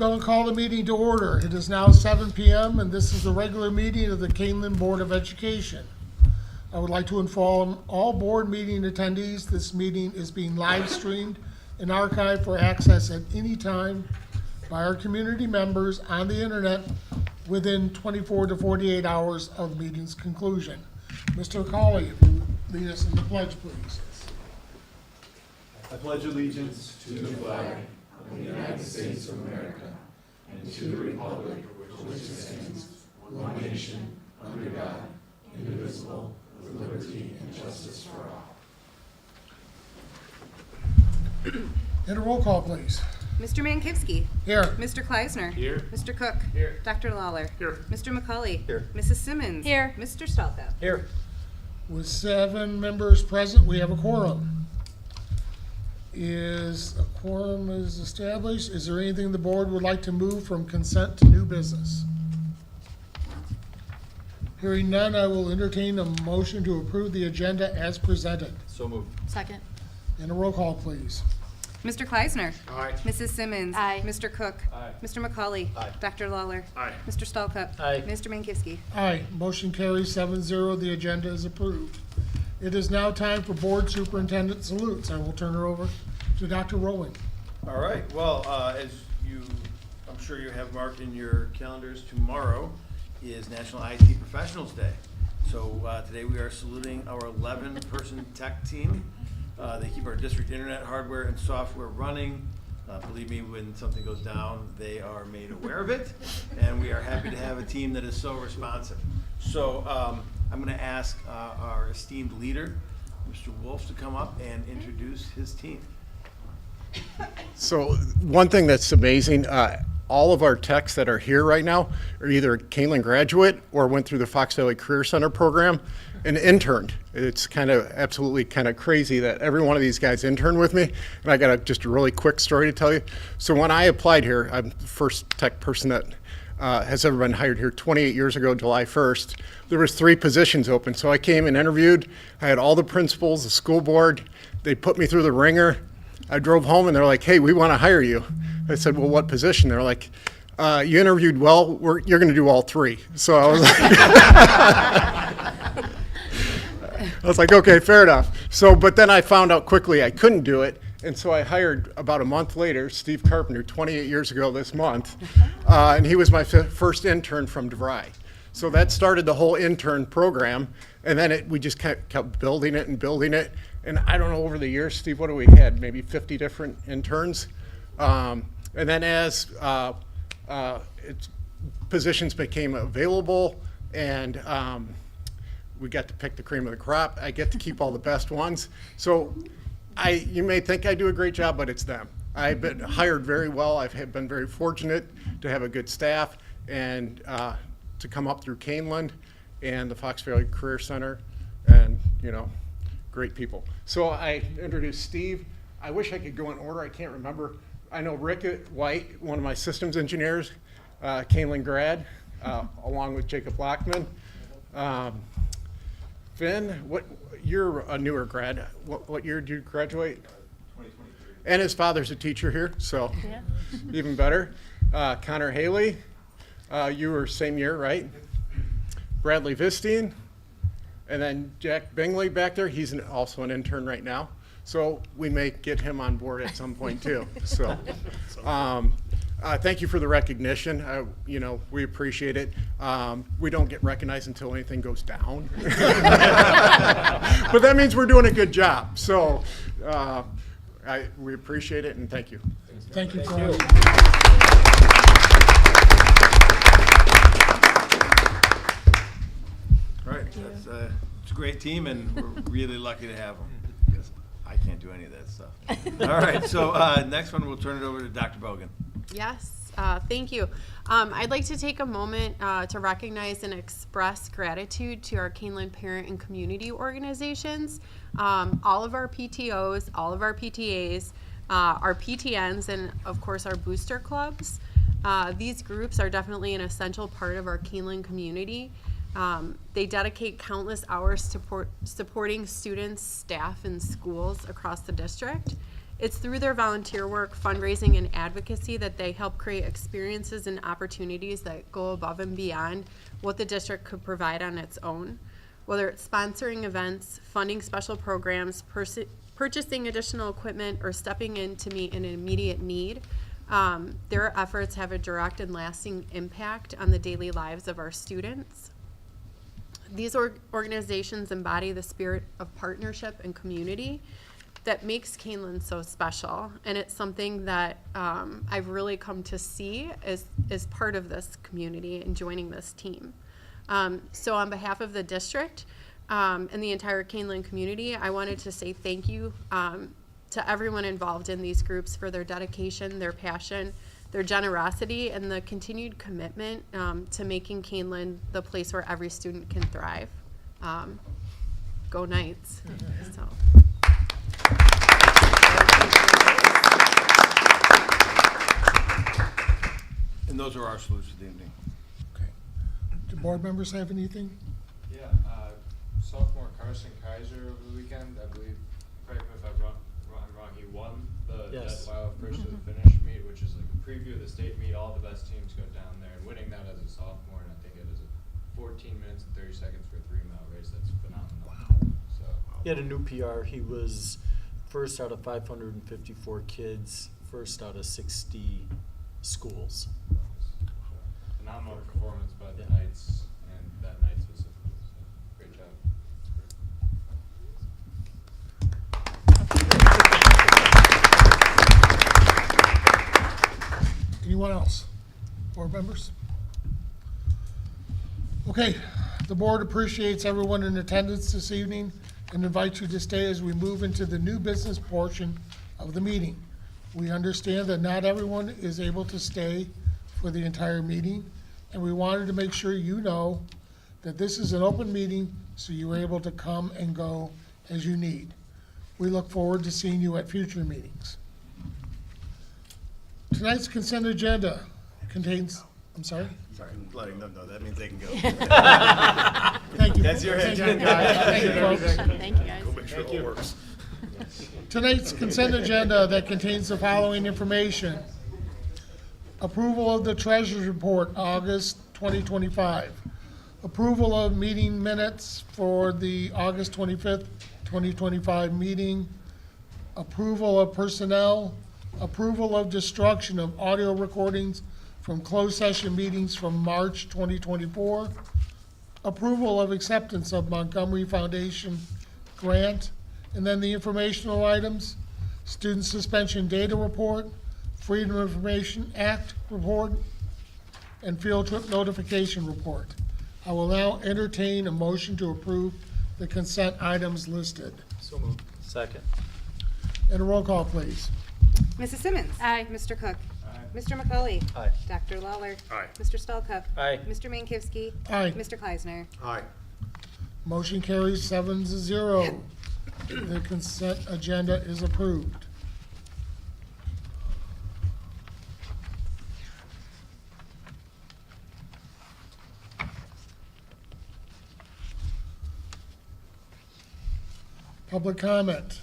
going to call the meeting to order. It is now 7 p.m. and this is the regular meeting of the Kaneland Board of Education. I would like to inform all board meeting attendees this meeting is being live streamed and archived for access at any time by our community members on the internet within 24 to 48 hours of the meeting's conclusion. Mr. Colley, if you lead us in the pledge, please. I pledge allegiance to the flag of the United States of America and to the republic for which it stands, one nation, under God, indivisible, with liberty and justice for all. And a roll call, please. Mr. Mankivsky. Here. Mr. Kleisner. Here. Mr. Cook. Here. Dr. Lawler. Here. Mr. McCauley. Here. Mrs. Simmons. Here. Mr. Stalka. Here. With 7 members present, we have a quorum. Is a quorum is established? Is there anything the board would like to move from consent to new business? Hearing none, I will entertain a motion to approve the agenda as presented. So moved. Second. And a roll call, please. Mr. Kleisner. Aye. Mrs. Simmons. Aye. Mr. Cook. Aye. Mr. McCauley. Aye. Dr. Lawler. Aye. Mr. Stalka. Aye. Mr. Mankivsky. Aye. Motion carries 7-0. The agenda is approved. It is now time for board superintendent salutes. I will turn it over to Dr. Rowling. All right, well, I'm sure you have marked in your calendars, tomorrow is National IT Professionals Day. So today we are saluting our 11-person tech team. They keep our district internet hardware and software running. Believe me, when something goes down, they are made aware of it, and we are happy to have a team that is so responsive. So I'm going to ask our esteemed leader, Mr. Wolf, to come up and introduce his team. So one thing that's amazing, all of our techs that are here right now are either a Kaneland graduate or went through the Fox Valley Career Center program and interned. It's kind of absolutely kind of crazy that every one of these guys interned with me. And I got just a really quick story to tell you. So when I applied here, I'm the first tech person that has ever been hired here 28 years ago, July 1st. There was 3 positions open. So I came and interviewed. I had all the principals, the school board. They put me through the ringer. I drove home and they're like, hey, we want to hire you. I said, well, what position? They're like, you interviewed well, you're going to do all 3. So I was like, okay, fair enough. So, but then I found out quickly I couldn't do it. And so I hired about a month later, Steve Carpenter, 28 years ago this month. And he was my first intern from DeVry. So that started the whole intern program. And then we just kept building it and building it. And I don't know, over the years, Steve, what do we had? Maybe 50 different interns. And then as positions became available and we got to pick the cream of the crop, I get to keep all the best ones. So you may think I do a great job, but it's them. I've been hired very well. I've been very fortunate to have a good staff and to come up through Kaneland and the Fox Valley Career Center and, great people. So I introduced Steve. I wish I could go in order. I can't remember. I know Rick White, one of my systems engineers, Kaneland grad, along with Jacob Lockman. Finn, you're a newer grad. What year did you graduate? 2023. And his father's a teacher here, so even better. Connor Haley, you were same year, right? Bradley Vistine. And then Jack Bingley back there, he's also an intern right now. So we may get him on board at some point too. So thank you for the recognition. We appreciate it. We don't get recognized until anything goes down. But that means we're doing a good job. So we appreciate it and thank you. Thank you. All right, it's a great team, and we're really lucky to have them because I can't do any of that stuff. All right, so next one, we'll turn it over to Dr. Bogan. Yes, thank you. I'd like to take a moment to recognize and express gratitude to our Kaneland parent and community organizations, all of our PTOs, all of our PTAs, our PTNs, and of course our booster clubs. These groups are definitely an essential part of our Kaneland community. They dedicate countless hours to supporting students, staff, and schools across the district. It's through their volunteer work, fundraising, and advocacy that they help create experiences and opportunities that go above and beyond what the district could provide on its own. Whether it's sponsoring events, funding special programs, purchasing additional equipment, or stepping in to meet an immediate need, their efforts have a direct and lasting impact on the daily lives of our students. These organizations embody the spirit of partnership and community that makes Kaneland so special, and it's something that I've really come to see as part of this community and joining this team. So on behalf of the district and the entire Kaneland community, I wanted to say thank you to everyone involved in these groups for their dedication, their passion, their generosity, and the continued commitment to making Kaneland the place where every student can thrive. Go Knights. So. And those are our salutes for the evening. Okay. Do board members have anything? Yeah, sophomore Carson Kaiser over the weekend, I believe, correct me if I'm wrong, he won the Yes. Wild first to the finish meet, which is like a preview of the state meet. All the best teams go down there, and winning that as a sophomore, and I think it is a 14 minutes and 30 seconds for a 3-mile race. That's phenomenal. Wow. So He had a new PR. He was first out of 554 kids, first out of 60 schools. phenomenal performance by the Yeah. Knights and that night specifically. So great job. Anyone else? Board members? Okay, the board appreciates everyone in attendance this evening and invites you to stay as we move into the new business portion of the meeting. We understand that not everyone is able to stay for the entire meeting, and we wanted to make sure you know that this is an open meeting, so you're able to come and go as you need. We look forward to seeing you at future meetings. Tonight's consent agenda contains, I'm sorry? Sorry, letting them know. That means they can go. Thank you. That's your Thank you, agenda. guys. Thank you, folks. Thank you, guys. Make sure it all works. Tonight's consent agenda that contains the following information. Approval of the treasurer's report, August 2025. Approval of meeting minutes for the August 25th, 2025 meeting. Approval of personnel. Approval of destruction of audio recordings from closed session meetings from March 2024. Approval of acceptance of Montgomery Foundation grant. And then the informational items, student suspension data report, Freedom of Information Act report, and field trip notification report. I will now entertain a motion to approve the consent items listed. So moved. Second. And a roll call, please. Mrs. Simmons. Aye. Mr. Cook. Aye. Mr. McCauley. Aye. Dr. Lawler. Aye. Mr. Stallcup. Aye. Mr. Mankivsky. Aye. Mr. Kleisner. Aye. Motion carries 7-0. The consent agenda is approved. Public comment.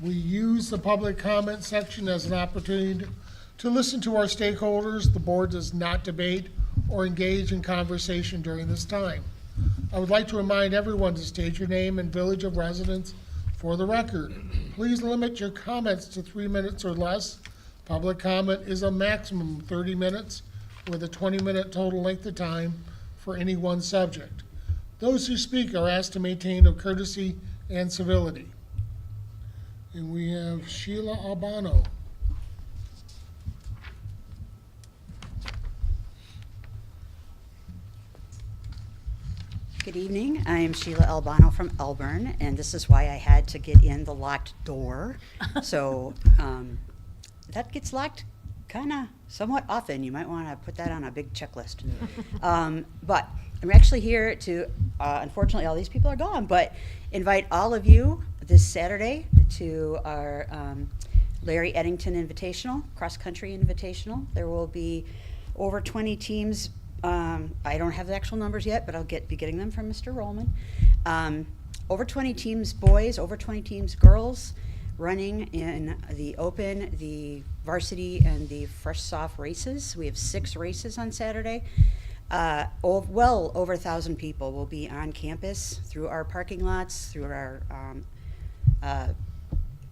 We use the public comment section as an opportunity to listen to our stakeholders. The board does not debate or engage in conversation during this time. I would like to remind everyone to state your name and village of residence for the record. Please limit your comments to 3 minutes or less. Public comment is a maximum of 30 minutes with a 20-minute total length of time for any one subject. Those who speak are asked to maintain a courtesy and civility. And we have Sheila Albano. Good evening. I am Sheila Albano from Elburn, and this is why I had to get in the locked door. So that gets locked kind of somewhat often. You might want to put that on a big checklist. But I'm actually here to, unfortunately, all these people are gone, but invite all of you this Saturday to our Larry Eddington Invitational, cross-country invitational. There will be over 20 teams. I don't have the actual numbers yet, but I'll be getting them from Mr. Rollman. Over 20 teams boys, over 20 teams girls. running in the open, the varsity, and the fresh soft races. We have 6 races on Saturday. Well over 1,000 people will be on campus through our parking lots, through our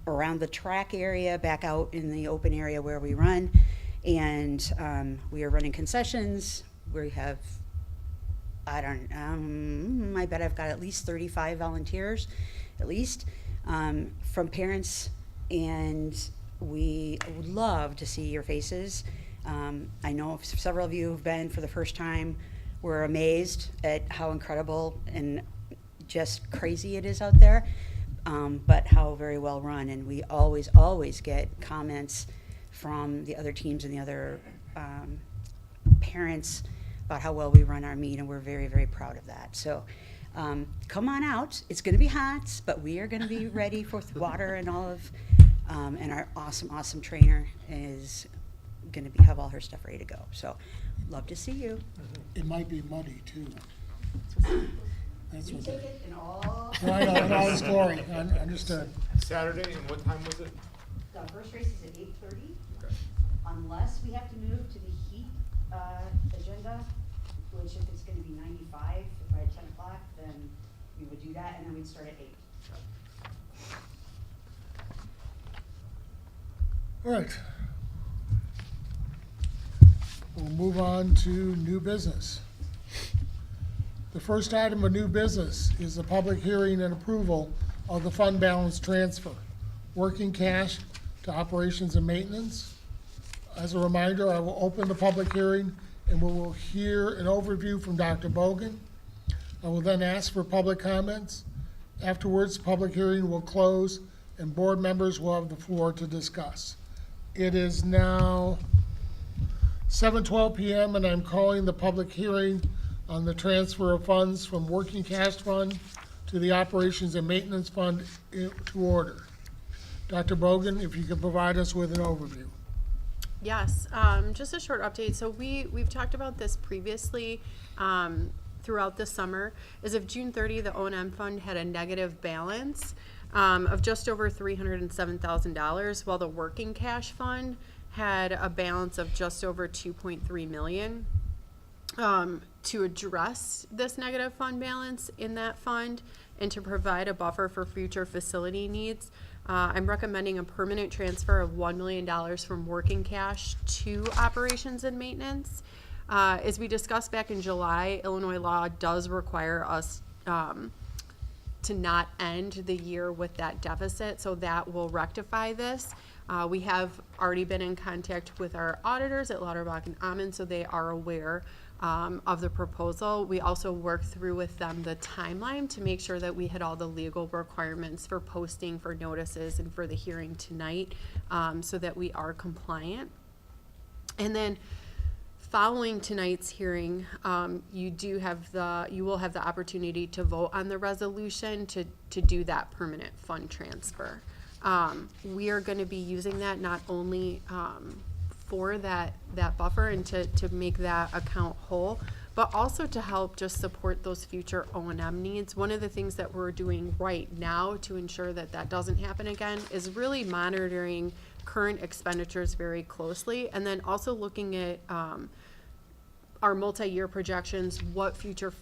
around the track area, back out in the open area where we run. And we are running concessions. We have, I bet I've got at least 35 volunteers, at least, from parents. And we would love to see your faces. I know several of you have been for the first time. We're amazed at how incredible and just crazy it is out there, but how very well run. And we always get comments from the other teams and the other parents about how well we run our meet, and we're very, very proud of that. So come on out. It's going to be hot, but we are going to be ready for water and all of, and our awesome trainer is going to have all her stuff ready to go. So love to see you. It might be muddy too. That's We what. take it in all. Right on, in all its glory. Understood. Saturday, and what time was it? The first race is at 8:30, Okay. unless we have to move to the heat agenda, which if it's going to be 95 by 10 o'clock, then we would do that, and then we'd start at 8. All right. We'll move on to new business. The first item of new business is the public hearing and approval of the fund balance transfer, working cash to operations and maintenance. As a reminder, I will open the public hearing and we will hear an overview from Dr. Bogan. I will then ask for public comments. Afterwards, the public hearing will close and board members will have the floor to discuss. It is now 7:12 p.m. and I'm calling the public hearing on the transfer of funds from working cash fund to the operations and maintenance fund to order. Dr. Bogan, if you could provide us with an overview. Yes, just a short update. So we've talked about this previously throughout the summer. As of June 30, the O&M fund had a negative balance of just over $307,000, while the working cash fund had a balance of just over $2.3 million. To address this negative fund balance in that fund and to provide a buffer for future facility needs, I'm recommending a permanent transfer of $1 million from working cash to operations and maintenance. As we discussed back in July, Illinois law does require us to not end the year with that deficit, so that will rectify this. We have already been in contact with our auditors at Lauterbach and Ammon, so they are aware of the proposal. We also worked through with them the timeline to make sure that we had all the legal requirements for posting, for notices, and for the hearing tonight, so that we are compliant. And then following tonight's hearing, you will have the opportunity to vote on the resolution to do that permanent fund transfer. We are going to be using that not only for that buffer and to make that account whole, but also to help just support those future O&M needs. One of the things that we're doing right now to ensure that that doesn't happen again is really monitoring current expenditures very closely, and then also looking at our multi-year projections, what future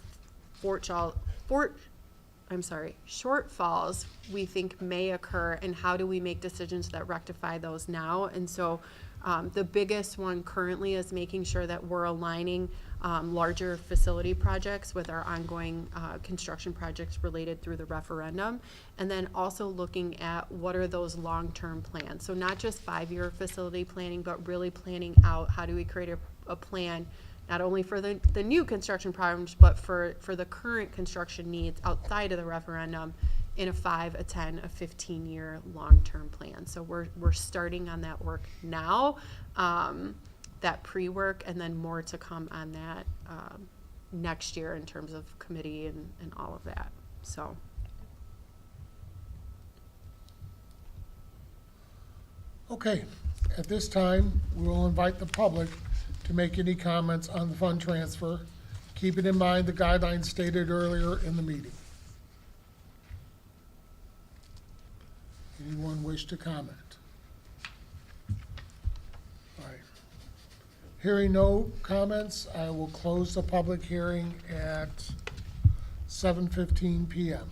shortfalls we think may occur, and how do we make decisions that rectify those now. And so the biggest one currently is making sure that we're aligning larger facility projects with our ongoing construction projects related through the referendum, and then also looking at what are those long-term plans. So not just 5-year facility planning, but really planning out how do we create a plan not only for the new construction projects, but for the current construction needs outside of the referendum in a 5, a 10, a 15-year long-term plan. So we're starting on that work now, that pre-work, and then more to come on that next year in terms of committee and all of that. So. Okay, at this time, we will invite the public to make any comments on the fund transfer, keeping in mind the guidelines stated earlier in the meeting. Anyone wish to comment? All right. Hearing no comments, I will close the public hearing at 7:15 PM.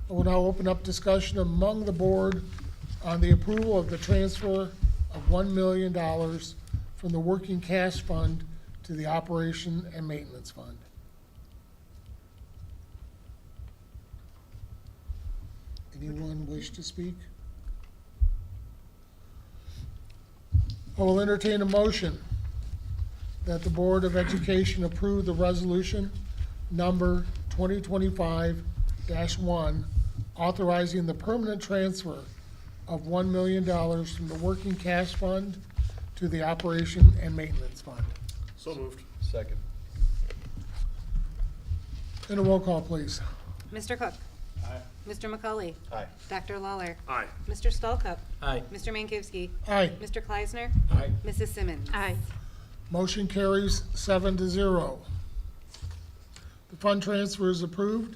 I will now open up discussion among the board on the approval of the transfer of $1 million from the working cash fund to the operation and maintenance fund. Anyone wish to speak? I will entertain a motion that the Board of Education approve the resolution number 2025-1 authorizing the permanent transfer of $1 million from the working cash fund to the operation and maintenance fund. So moved. Second. And a roll call, please. Mr. Cook? Aye. Mr. McCauley? Aye. Dr. Lawler? Aye. Mr. Stolkup? Aye. Mr. Mankowski? Aye. Mr. Kleisner? Aye. Mrs. Simmons? Aye. Motion carries 7-0. The fund transfer is approved.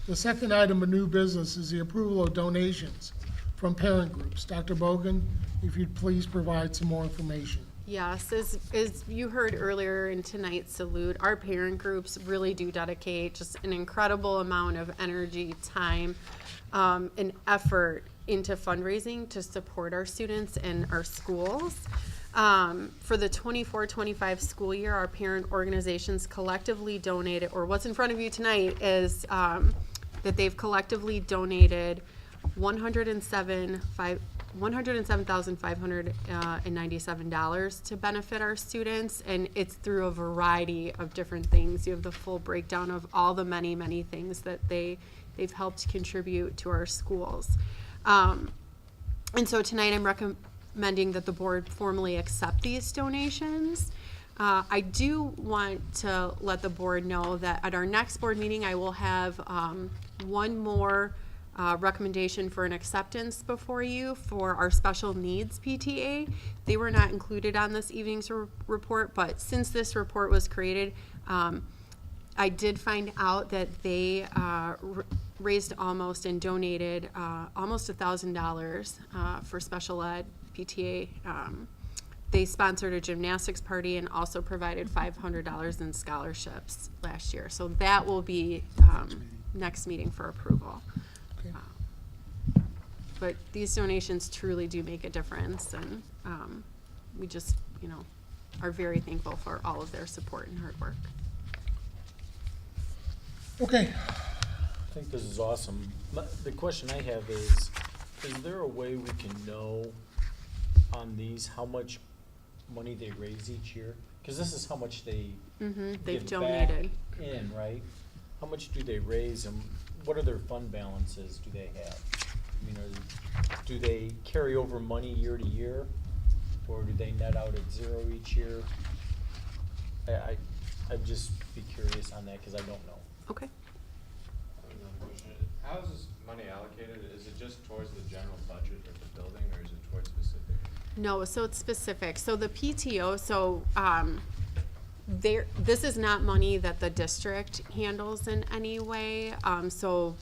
The second item of new business is the approval of donations from parent groups. Dr. Bogan, if you'd please provide some more information. Yes, as you heard earlier in tonight's salute, our parent groups really do dedicate just an incredible amount of energy, time, and effort into fundraising to support our students and our schools. For the 24-25 school year, our parent organizations collectively donated, or what's in front of you tonight is that they've collectively donated $107,597 to benefit our students, and it's through a variety of different things. You have the full breakdown of all the many, many things that they've helped contribute to our schools. And so tonight I'm recommending that the board formally accept these donations. I do want to let the board know that at our next board meeting, I will have one more recommendation for an acceptance before you for our special needs PTA. They were not included on this evening's report, but since this report was created, I did find out that they raised almost and donated almost $1,000 for special ed PTA. They sponsored a gymnastics party and also provided $500 in scholarships last year. So that will be next meeting for approval. Okay. But these donations truly do make a difference, and we just, are very thankful for all of their support and hard work. Okay, I think this is awesome. The question I have is there a way we can know on these how much money they raise each year? Because this is how much they They've give donated. back in, right? How much do they raise, and what are their fund balances do they have? I mean, do they carry over money year to year, or do they net out at zero each year? I'd just be curious on that, because I don't know. Okay. Another question. How is this money allocated? Is it just towards the general budget of the building, or is it towards specific? No, so it's specific. So the PTO, this is not money that the district handles in any way. So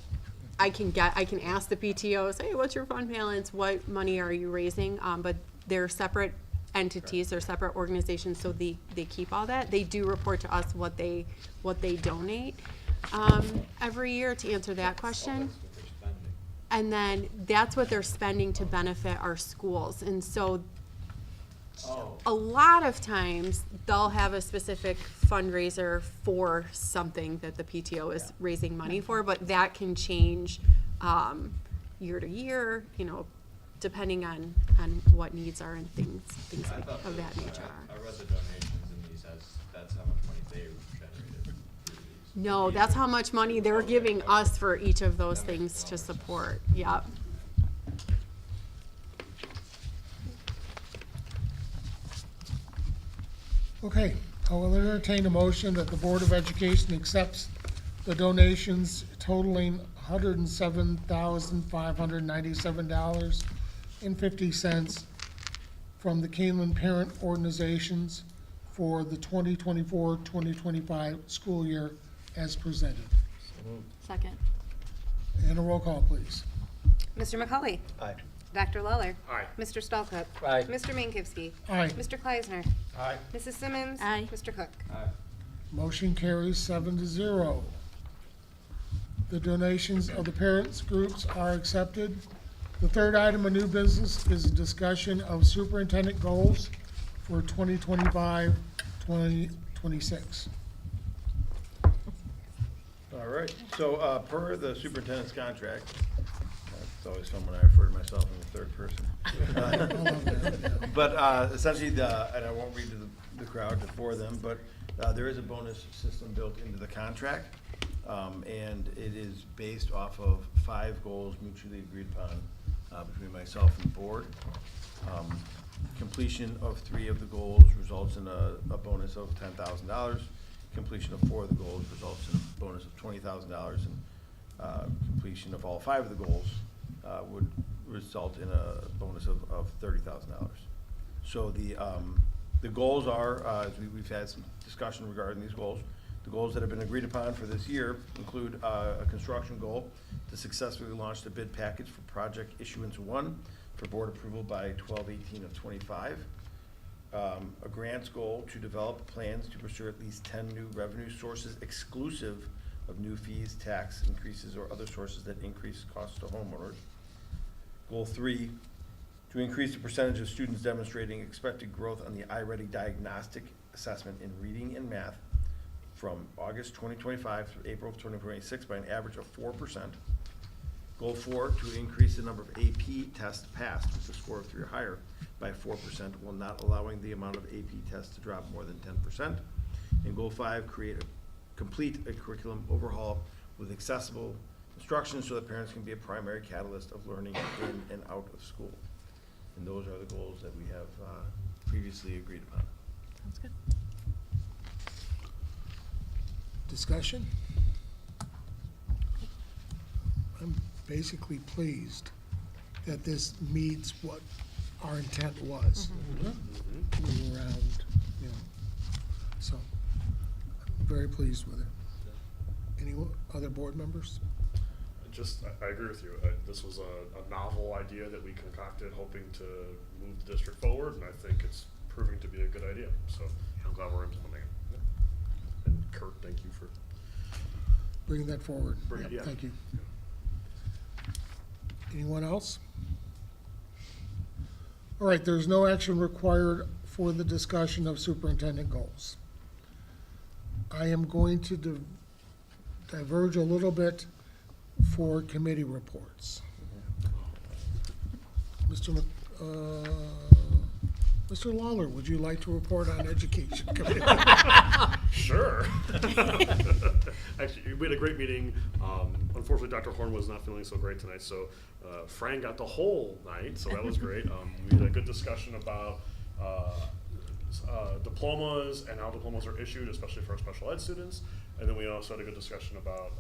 I can ask the PTOs, hey, what's your fund balance? What money are you raising? But they're separate entities, they're separate organizations, so they keep all that. They do report to us what they donate every year to answer that question. That's what they're spending. And then that's what they're spending to benefit our schools. And so Oh. a lot of times they'll have a specific fundraiser for something that the PTO is raising money for, but that can change year to year, depending on what needs are and things I like thought of that I nature. read the donations in these as that's how much money they generated through these. No, that's how much money they're giving us for each of those things to support. Yep. okay. I will entertain a motion that the Board of Education accepts the donations totaling $107,597.50 from the Kaneland parent organizations for the 2024-2025 school year as presented. Second. And a roll call, please. Mr. McCauley? Aye. Dr. Lawler? Aye. Mr. Stallcup? Aye. Mr. Minkowski? Aye. Mr. Kleisner? Aye. Mrs. Simmons? Aye. Mr. Cook? Aye. Motion carries 7-0. The donations of the parents' groups are accepted. The third item of new business is a discussion of superintendent goals for 2025-2026. All right, so per the superintendent's contract, it's always fun when I refer to myself in the third person. But essentially, and I won't read to the crowd for them, but there is a bonus system built into the contract. And it is based off of 5 goals mutually agreed upon between myself and the board. Completion of 3 of the goals results in a bonus of $10,000. Completion of 4 of the goals results in a bonus of $20,000, and completion of all 5 of the goals would result in a bonus of $30,000. So the goals are, we've had some discussion regarding these goals. The goals that have been agreed upon for this year include a construction goal to successfully launch the bid package for project issuance 1 for board approval by 12/18 of '25. A grants goal to develop plans to pursue at least 10 new revenue sources exclusive of new fees, tax increases, or other sources that increase costs to homeowners. Goal 3, to increase the percentage of students demonstrating expected growth on the iReady diagnostic assessment in reading and math from August 2025 through April of 2026 by an average of 4%. Goal 4, to increase the number of AP tests passed with a score of 3 or higher by 4% while not allowing the amount of AP tests to drop more than 10%. And Goal 5, complete a curriculum overhaul with accessible instruction so that parents can be a primary catalyst of learning in and out of school. And those are the goals that we have previously agreed upon. Sounds good. Discussion? I'm basically pleased that this meets what our intent was. Move around, you know, so I'm very pleased with it. Any other board members? I agree with you. This was a novel idea that we concocted, hoping to move the district forward, and I think it's proving to be a good idea. So I'm glad we're implementing it. And Kurt, thank you for Bringing that forward. Yeah. Thank you. Anyone else? All right, there's no action required for the discussion of superintendent goals. I am going to diverge a little bit for committee reports. Mr. Lawler, would you like to report on education committee? Sure. Actually, we had a great meeting. Unfortunately, Dr. Horn was not feeling so great tonight, so Fran got the whole night, so that was great. We had a good discussion about diplomas and how diplomas are issued, especially for our special ed students. And then we also had a good discussion about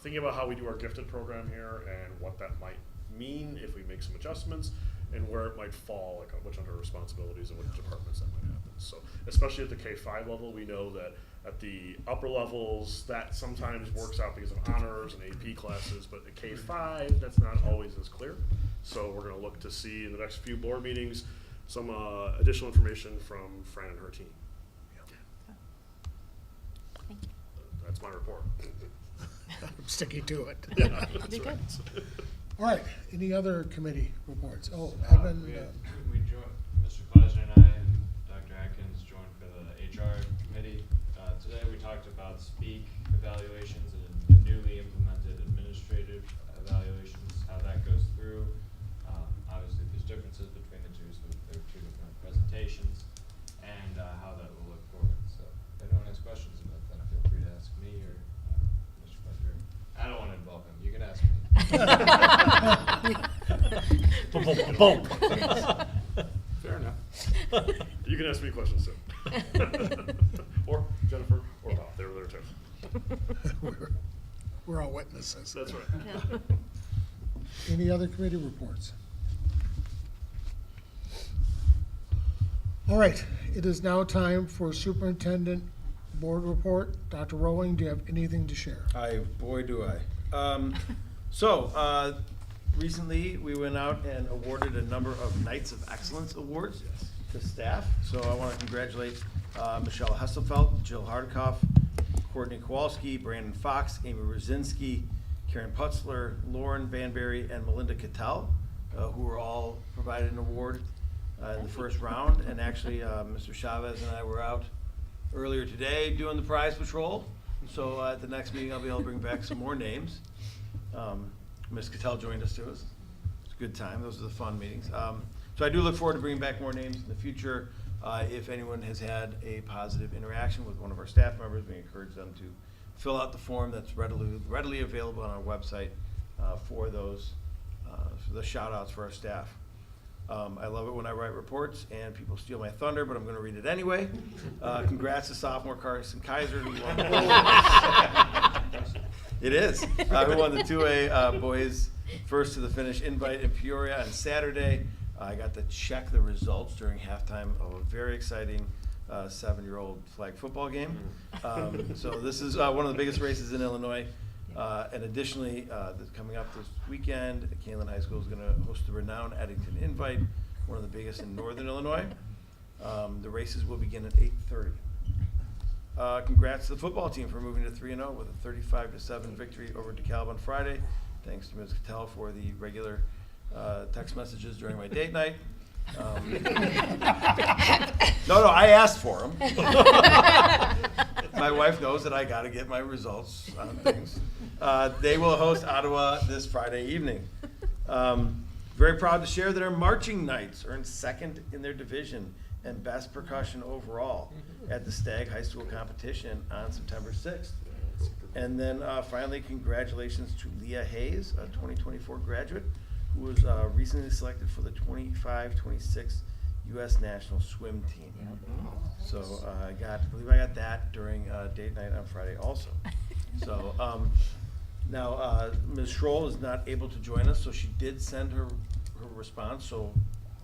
thinking about how we do our gifted program here and what that might mean if we make some adjustments, and where it might fall, like which under responsibilities and which departments that might happen. So especially at the K-5 level, we know that at the upper levels, that sometimes works out because of honors and AP classes, but at K-5, that's not always as clear. So we're gonna look to see in the next few board meetings some additional information from Fran and her team. Thank you. That's my report. I'm sticking to it. Yeah, that's Did right. All right, any other committee reports? Oh, We Evan, joined, Mr. Kleisner and I and Dr. Atkins joined for the HR committee. Today we talked about speak evaluations and the newly implemented administrative evaluations, how that goes through. Obviously there's differences between the two, so there are 2 different presentations, and how that will look forward. So if anyone has questions about that, feel free to ask me or Mr. Kleisner. I don't want to involve him, you can ask me. Boom. Fair enough. You can ask me questions too. Or Jennifer or Bob, they were there too. we're all witnesses. That's right. Any other committee reports? All right, it is now time for superintendent board report. Dr. Rowling, do you have anything to share? Boy, do I. Recently, we went out and awarded a number of Knights of Excellence awards to staff. So I want to congratulate Michelle Hesselfeld, Jill Hardikoff, Courtney Kowalski, Brandon Fox, Amy Rosinski, Karen Putzler, Lauren Banbury, and Melinda Cattell, who were all provided an award in the first round. And actually, Mr. Chavez and I were out earlier today doing the prize patrol. So at the next meeting, I'll be able to bring back some more names. Ms. Cattell joined us too. It's a good time. Those are the fun meetings. So I do look forward to bringing back more names in the future. If anyone has had a positive interaction with one of our staff members, we encourage them to fill out the form that's readily available on our website for those for the shout outs for our staff. I love it when I write reports and people steal my thunder, but I'm going to read it anyway. Congrats to sophomore Carson Kaiser, who won it is. Who won the 2A boys first to the finish invite in Peoria on Saturday. I got to check the results during halftime of a very exciting 7-year-old flag football game. So this is one of the biggest races in Illinois. And additionally, coming up this weekend, Kaneland High School is going to host the renowned Eddington Invite, one of the biggest in Northern Illinois. The races will begin at 8:30. Congrats to the football team for moving to 3-0 with a 35-7 victory over DeKalb on Friday. Thanks to Ms. Cattell for the regular text messages during my date night. No, I asked for them. My wife knows that I got to get my results on things. They will host Ottawa this Friday evening. Very proud to share that our marching Knights earned second in their division and best percussion overall at the Stagg High School competition on September 6th. And then finally, congratulations to Leah Hayes, a 2024 graduate, who was recently selected for the 25-26 U.S. National Swim Team. So I believe I got that during date night on Friday also. So now Ms. Schroll is not able to join us, so she did send her response. So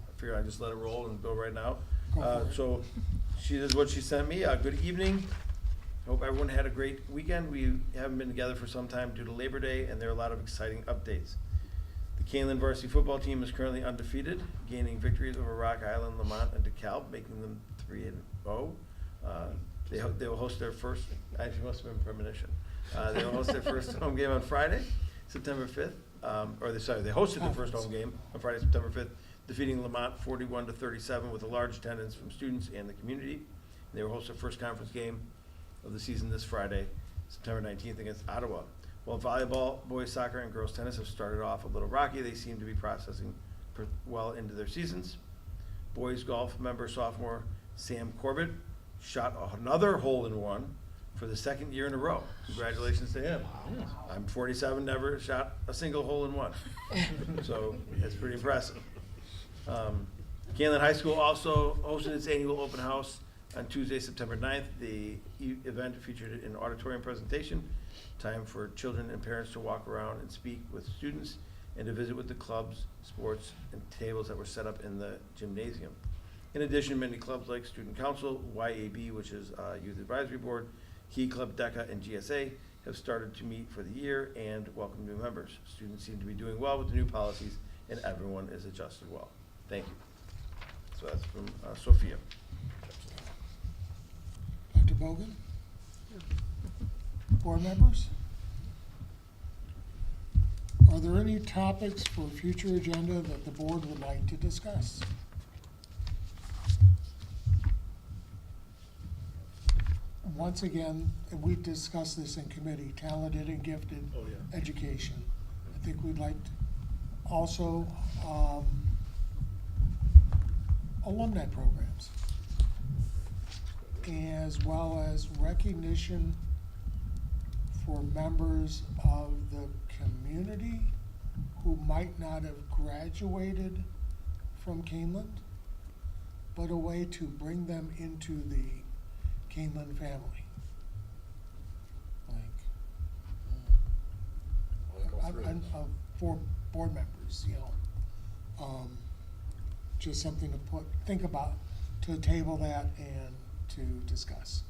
I figured I'd just let it roll and go right now. So this is what she sent me. Good evening. I hope everyone had a great weekend. We haven't been together for some time due to Labor Day, and there are a lot of exciting updates. The Kaneland varsity football team is currently undefeated, gaining victories over Rock Island, Lamont, and DeKalb, making them 3-0. They will host their first, actually must have been premonition. They will host their first home game on Friday, September 5th. They hosted their first home game on Friday, September 5th, defeating Lamont 41-37 with a large attendance from students and the community. They will host their first conference game of the season this Friday, September 19th against Ottawa. While volleyball, boys soccer, and girls tennis have started off a little rocky, they seem to be processing well into their seasons. Boys golf member sophomore Sam Corbett shot another hole-in-one for the second year in a row. Congratulations to him. I'm 47, never shot a single hole-in-one. So that's pretty impressive. Kaneland High School also hosted its annual open house on Tuesday, September 9th. The event featured an auditorium presentation, time for children and parents to walk around and speak with students and to visit with the clubs, sports, and tables that were set up in the gymnasium. In addition, many clubs like Student Council, YAB, which is Youth Advisory Board, Key Club, DECA, and GSA have started to meet for the year and welcome new members. Students seem to be doing well with the new policies, and everyone is adjusted well. Thank you. So that's from Sophia. Dr. Bogan? Board members? Are there any topics for future agenda that the board would like to discuss? Once again, and we discussed this in committee, talented and gifted education. I think we'd like to also alumni programs, as well as recognition for members of the community who might not have graduated from Kaneland, but a way to bring them into the Kaneland family. For board members, just something to think about, to table that and to discuss.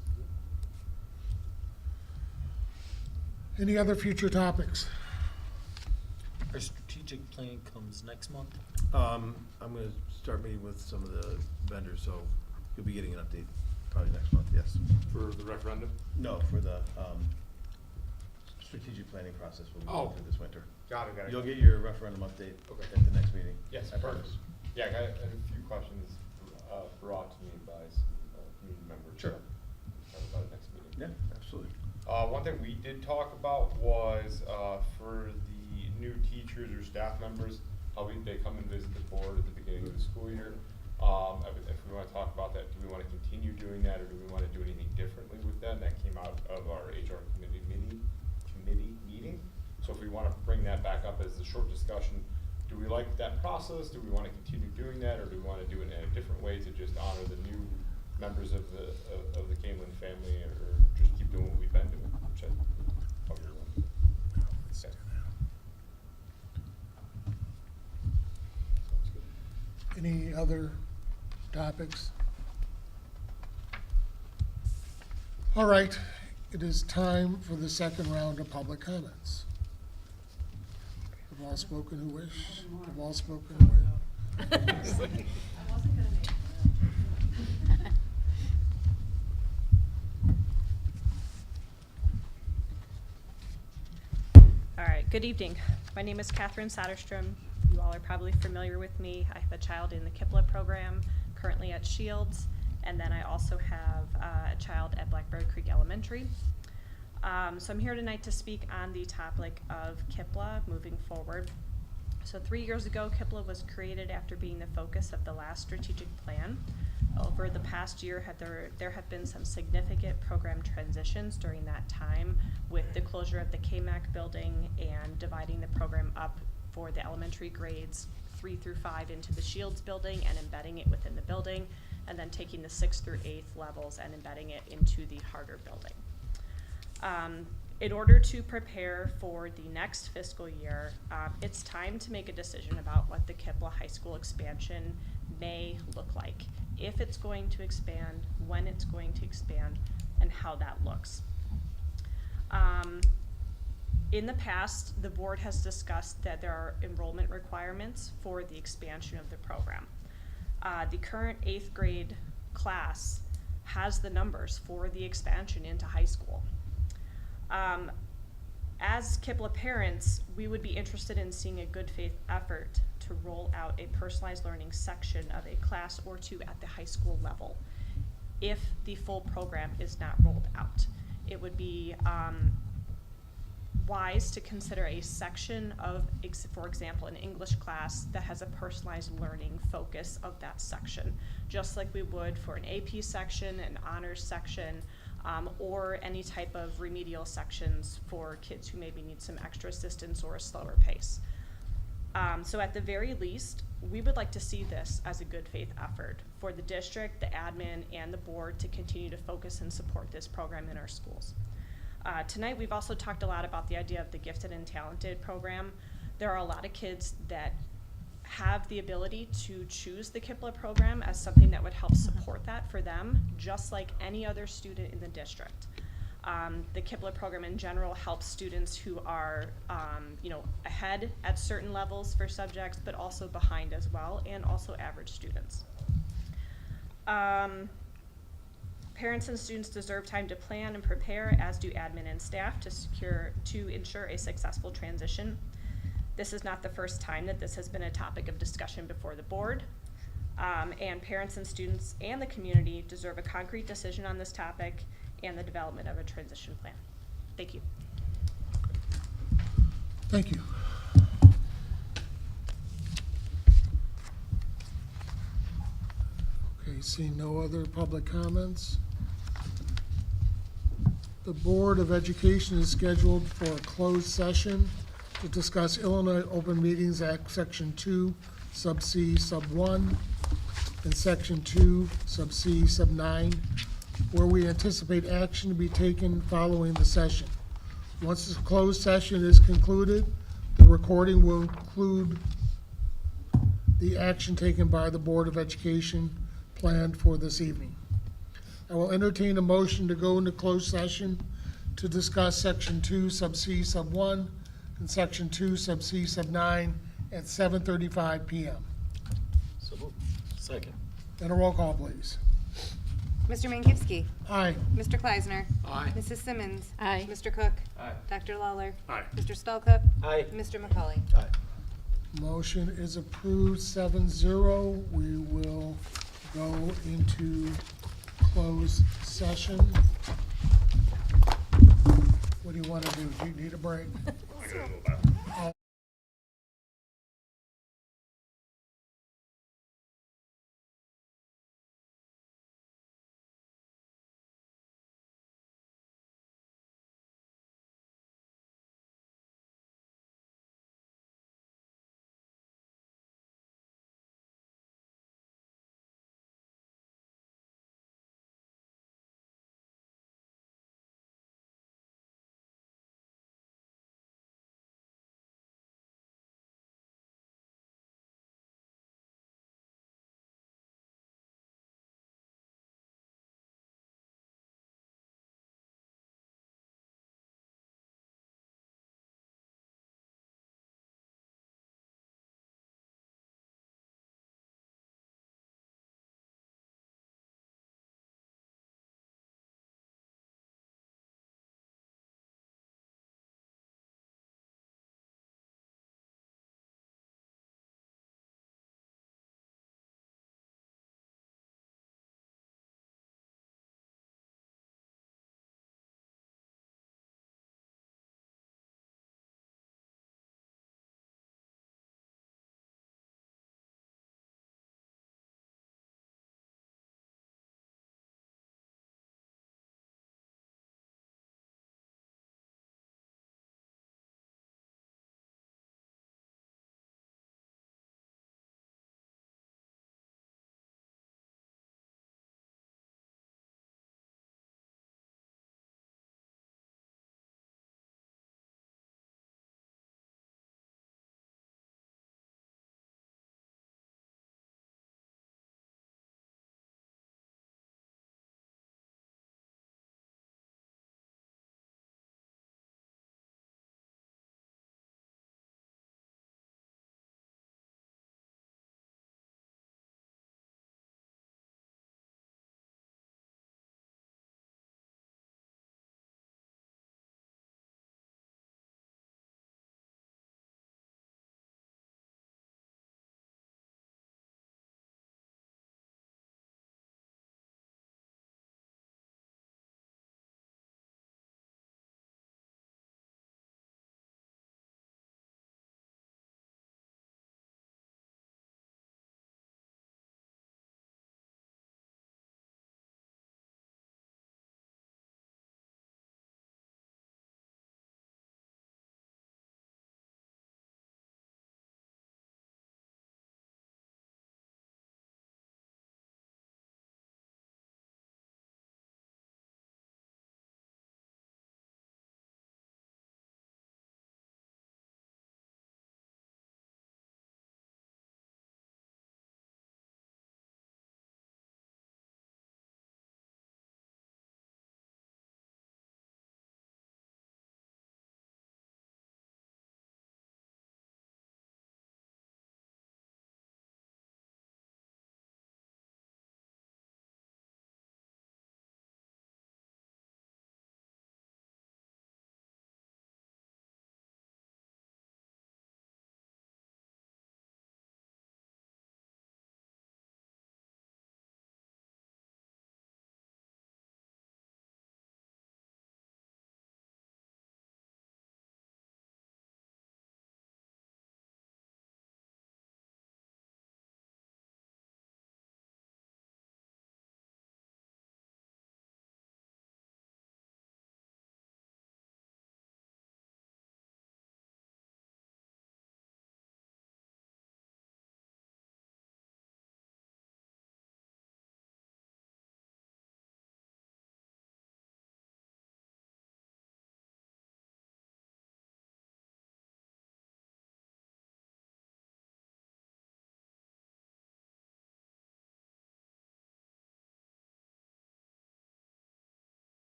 Any other future topics? Our strategic plan comes next month. I'm gonna start meeting with some of the vendors, so you'll be getting an update probably next month, yes. For the referendum? No, for the, strategic planning process we'll be going through this winter. Got it. You'll get your referendum update Okay. at the next meeting. Yes, I promise. perfect. Yeah, I got a few questions brought to me by some community members. Sure. Talk about it next meeting. Yeah, absolutely. One thing we did talk about was for the new teachers or staff members, how they come and visit the board at the beginning of the school year. If we want to talk about that, do we want to continue doing that, or do we want to do anything differently with that? And that came out of our HR committee meeting. So if we want to bring that back up as a short discussion, do we like that process? Do we want to continue doing that, or do we want to do it in a different way to just honor the new members of the Kaneland family, or just keep doing what we've been doing? Which I, however you want. Okay. Sounds good. Any other topics? All right, it is time for the second round of public comments. Have all spoken who wish? Have all spoken who wish? All right, good evening. My name is Catherine Satterstrom. You all are probably familiar with me. I have a child in the KIPLA program, currently at Shields, and then I also have a child at Blackberry Creek Elementary. So I'm here tonight to speak on the topic of KIPLA moving forward. So 3 years ago, KIPLA was created after being the focus of the last strategic plan. Over the past year, there have been some significant program transitions during that time, with the closure of the KMAC building and dividing the program up for the elementary grades 3 through 5 into the Shields building and embedding it within the building, and then taking the 6th through 8th levels and embedding it into the Harder building. In order to prepare for the next fiscal year, it's time to make a decision about what the KIPLA High School expansion may look like. If it's going to expand, when it's going to expand, and how that looks. In the past, the board has discussed that there are enrollment requirements for the expansion of the program. The current 8th grade class has the numbers for the expansion into high school. As KIPLA parents, we would be interested in seeing a good faith effort to roll out a personalized learning section of a class or two at the high school level if the full program is not rolled out. It would be wise to consider a section of, for example, an English class that has a personalized learning focus of that section, just like we would for an AP section, an honors section, or any type of remedial sections for kids who maybe need some extra assistance or a slower pace. So at the very least, we would like to see this as a good faith effort for the district, the admin, and the board to continue to focus and support this program in our schools. Tonight, we've also talked a lot about the idea of the gifted and talented program. There are a lot of kids that have the ability to choose the KIPLA program as something that would help support that for them, just like any other student in the district. The KIPLA program in general helps students who are ahead at certain levels for subjects, but also behind as well, and also average students. Parents and students deserve time to plan and prepare, as do admin and staff, to ensure a successful transition. This is not the first time that this has been a topic of discussion before the board, and parents and students and the community deserve a concrete decision on this topic and the development of a transition plan. Thank you. Thank you. Okay, seeing no other public comments. The Board of Education is scheduled for a closed session to discuss Illinois Open Meetings Act Section 2, Sub C, Sub 1, and Section 2, Sub C, Sub 9, where we anticipate action to be taken following the session. Once the closed session is concluded, the recording will include the action taken by the Board of Education planned for this evening. I will entertain a motion to go into closed session to discuss Section 2, Sub C, Sub 1, in Section 2, Sub C, Sub 9, at 7:35 PM. So moved. Second. And a roll call, please. Mr. Mankowski. Aye. Mr. Kleisner. Aye. Mrs. Simmons. Aye. Mr. Cook. Aye. Dr. Lawler. Aye. Mr. Spelkup. Aye. Mr. McCauley. Aye. Motion is approved 7-0. We will go into closed session. What do you want to do? Do you need a break? I gotta go back.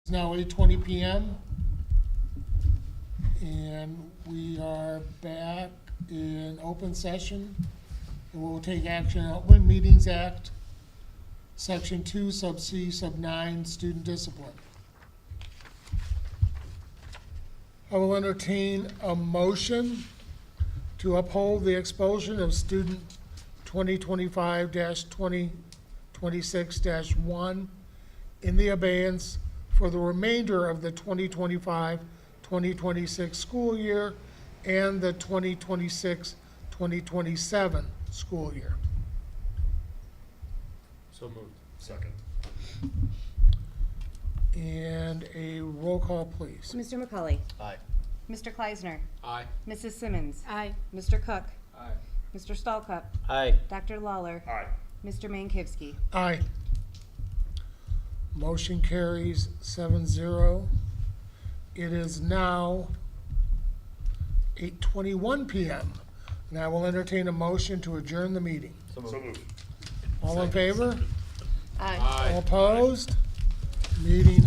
It's now 8:20 PM. And we are back in open session. And we'll take action on Open Meetings Act, Section 2, Sub C, Sub 9, Student Discipline. I will entertain a motion to uphold the expulsion of student 2025-2026-1 in the abeyance for the remainder of the 2025-2026 school year and the 2026-2027 school year. So moved. Second. And a roll call, please. Mr. McCauley. Aye. Mr. Kleisner. Aye. Mrs. Simmons. Aye. Mr. Cook. Aye. Mr. Stallcup. Aye. Dr. Lawler. Aye. Mr. Mankivsky. Aye. Motion carries 7-0. It is now 8:21 PM, and I will entertain a motion to adjourn the meeting. So So moved. moved. All in favor? Aye. All opposed? Meeting